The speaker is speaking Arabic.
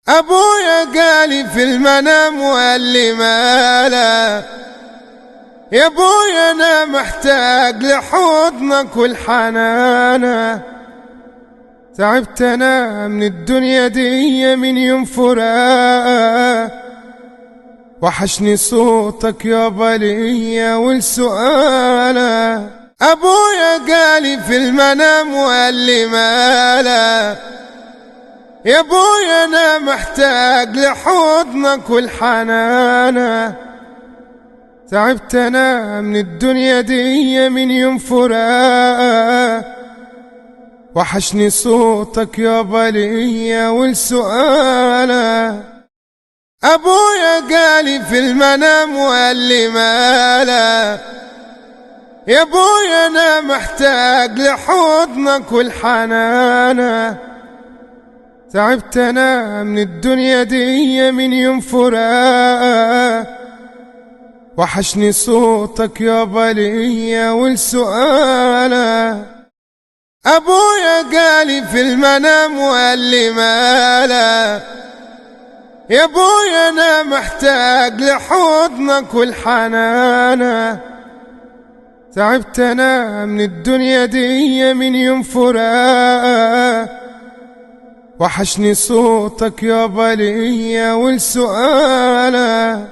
أبويا قالي في المنام وقال لي مالا يا أبويا أنا محتاج لحضنك والحنانة. تعبت أنا من الدنيا دي من يوم فراقك، وحشني صوتك يابا ليا والسؤالة. أبويا قالي في المنام وقال لي مالا يا أبويا أنا محتاج لحضنك والحنانة. تعبت أنا من الدنيا دي من يوم فراقك، وحشني صوتك يابا ليا والسؤالة. أبويا قالي في المنام وقال لي مالا يا أبويا أنا محتاج لحضنك والحنانة. تعبت أنا من الدنيا دي من يوم فراقك، وحشني صوتك يابا ليا والسؤالة. أبويا قالي في المنام وقال لي مالا يا أبويا أنا محتاج لحضنك والحنانة. تعبت أنا من الدنيا دي من يوم فراقك، وحشني صوتك يابا ليا والسؤالة.